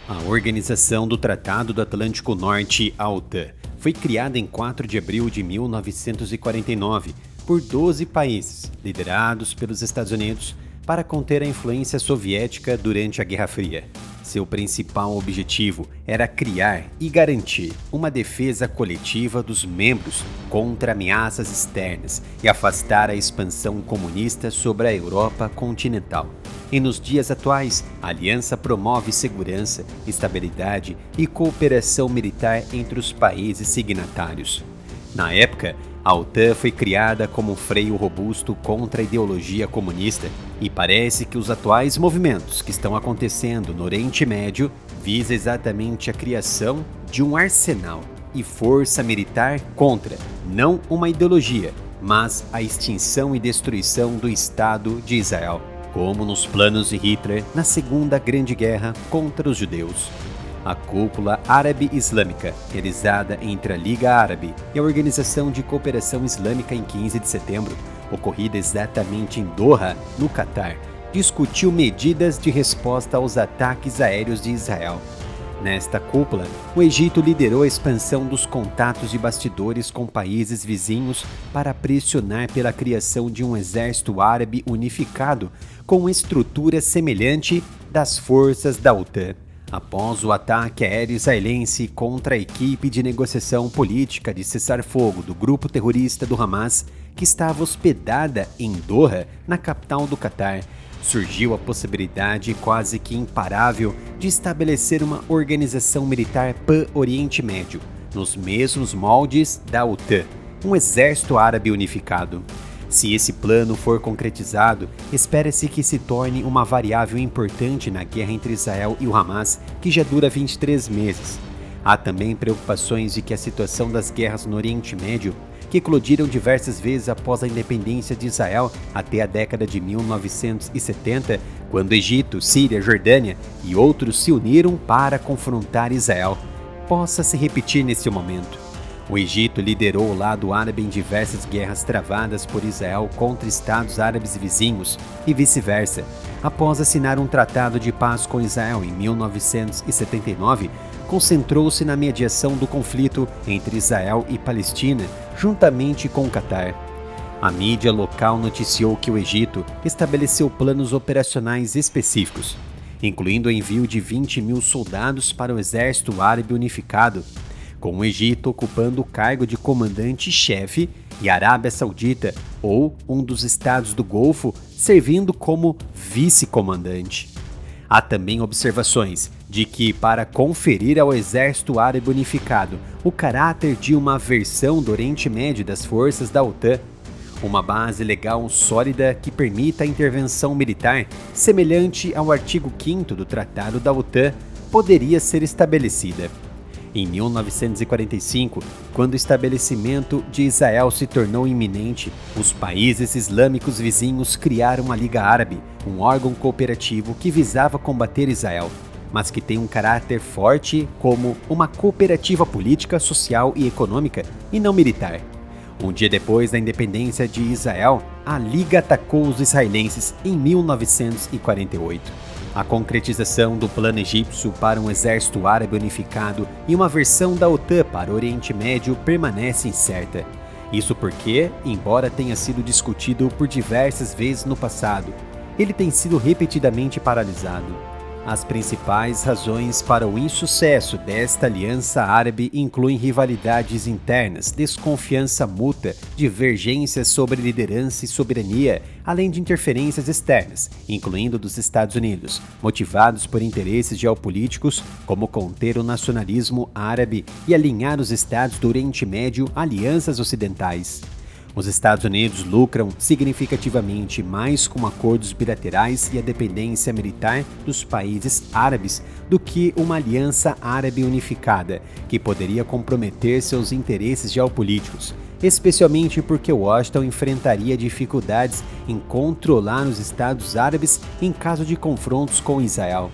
A Organização do Tratado do Atlântico Norte, a OTAN, foi criada em 4 de abril de 1949 por 12 países, liderados pelos Estados Unidos, para conter a influência soviética durante a Guerra Fria. Seu principal objetivo era criar e garantir uma defesa coletiva dos membros contra ameaças externas e afastar a expansão comunista sobre a Europa continental. E nos dias atuais, a aliança promove segurança, estabilidade e cooperação militar entre os países signatários. Na época, a OTAN foi criada como um freio robusto contra a ideologia comunista e parece que os atuais movimentos que estão acontecendo no Oriente Médio visam exatamente a criação de um arsenal e força militar contra, não uma ideologia, mas a extinção e destruição do Estado de Israel, como nos planos de Hitler na Segunda Grande Guerra contra os judeus. A Cúpula Árabe-Islâmica, realizada entre a Liga Árabe e a Organização de Cooperação Islâmica em 15 de setembro, ocorrida exatamente em Doha, no Catar, discutiu medidas de resposta aos ataques aéreos de Israel. Nesta cúpula, o Egito liderou a expansão dos contatos de bastidores com países vizinhos para pressionar pela criação de um exército árabe unificado com estrutura semelhante das forças da OTAN. Após o ataque aéreo israelense contra a equipe de negociação política de cessar-fogo do grupo terrorista do Hamas, que estava hospedada em Doha, na capital do Catar, surgiu a possibilidade quase que imparável de estabelecer uma organização militar pan-Oriente Médio, nos mesmos moldes da OTAN, um exército árabe unificado. Se esse plano for concretizado, espera-se que se torne uma variável importante na guerra entre Israel e o Hamas, que já dura 23 meses. Há também preocupações de que a situação das guerras no Oriente Médio, que eclodiram diversas vezes após a independência de Israel até a década de 1970, quando Egito, Síria, Jordânia e outros se uniram para confrontar Israel, possa se repetir nesse momento. O Egito liderou o lado árabe em diversas guerras travadas por Israel contra estados árabes vizinhos e vice-versa. Após assinar um tratado de paz com Israel em 1979, concentrou-se na mediação do conflito entre Israel e Palestina, juntamente com o Catar. A mídia local noticiou que o Egito estabeleceu planos operacionais específicos, incluindo o envio de 20 mil soldados para o Exército Árabe Unificado, com o Egito ocupando o cargo de comandante-chefe e a Arábia Saudita, ou um dos estados do Golfo, servindo como vice-comandante. Há também observações de que, para conferir ao Exército Árabe Unificado o caráter de uma versão do Oriente Médio das forças da OTAN, uma base legal sólida que permita a intervenção militar, semelhante ao artigo 5º do Tratado da OTAN, poderia ser estabelecida. Em 1945, quando o estabelecimento de Israel se tornou iminente, os países islâmicos vizinhos criaram a Liga Árabe, um órgão cooperativo que visava combater Israel, mas que tem um caráter forte como uma cooperativa política, social e econômica, e não militar. Um dia depois da independência de Israel, a Liga atacou os israelenses em 1948. A concretização do plano egípcio para um exército árabe unificado e uma versão da OTAN para o Oriente Médio permanece incerta. Isso porque, embora tenha sido discutido por diversas vezes no passado, ele tem sido repetidamente paralisado. As principais razões para o insucesso desta aliança árabe incluem rivalidades internas, desconfiança mútua, divergências sobre liderança e soberania, além de interferências externas, incluindo dos Estados Unidos, motivados por interesses geopolíticos, como conter o nacionalismo árabe e alinhar os estados do Oriente Médio a alianças ocidentais. Os Estados Unidos lucram significativamente mais com acordos bilaterais e a dependência militar dos países árabes do que uma aliança árabe unificada, que poderia comprometer seus interesses geopolíticos, especialmente porque Washington enfrentaria dificuldades em controlar os Estados Árabes em caso de confrontos com Israel.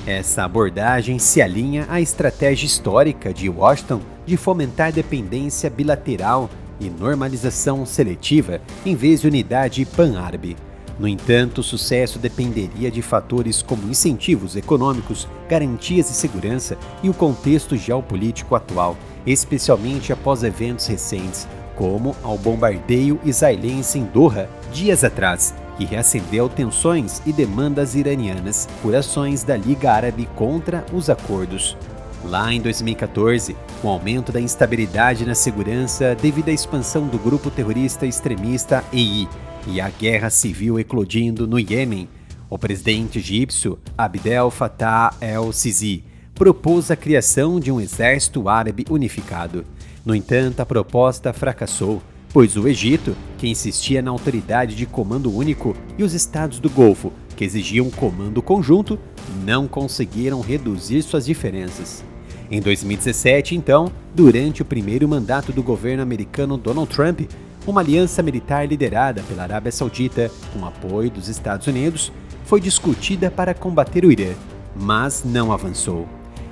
Essa abordagem se alinha à estratégia histórica de Washington de fomentar dependência bilateral e normalização seletiva em vez de unidade pan-árabe. No entanto, o sucesso dependeria de fatores como incentivos econômicos, garantias de segurança e o contexto geopolítico atual, especialmente após eventos recentes, como ao bombardeio israelense em Doha, dias atrás, que reacendeu tensões e demandas iranianas por ações da Liga Árabe contra os acordos. Lá em 2014, com o aumento da instabilidade na segurança devido à expansão do grupo terrorista extremista EI e a guerra civil eclodindo no Iêmen, o presidente egípcio Abdel Fattah el-Sisi propôs a criação de um exército árabe unificado. No entanto, a proposta fracassou, pois o Egito, que insistia na autoridade de comando único, e os estados do Golfo, que exigiam comando conjunto, não conseguiram reduzir suas diferenças. Em 2017, então, durante o primeiro mandato do governo americano Donald Trump, uma aliança militar liderada pela Arábia Saudita, com apoio dos Estados Unidos, foi discutida para combater o Irã, mas não avançou.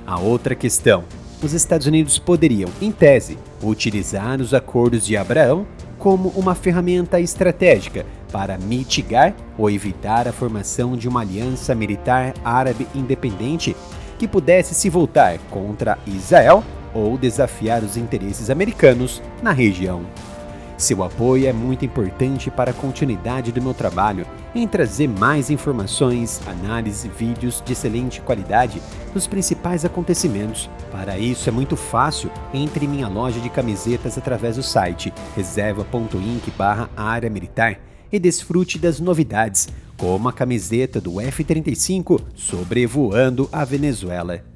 A outra questão: os Estados Unidos poderiam, em tese, utilizar os Acordos de Abraão como uma ferramenta estratégica para mitigar ou evitar a formação de uma aliança militar árabe independente que pudesse se voltar contra Israel ou desafiar os interesses americanos na região. Seu apoio é muito importante para a continuidade do meu trabalho em trazer mais informações, análise e vídeos de excelente qualidade dos principais acontecimentos. Para isso é muito fácil, entre em minha loja de camisetas através do site reserva.inc/área militar e desfrute das novidades, como a camiseta do F-35 sobrevoando a Venezuela.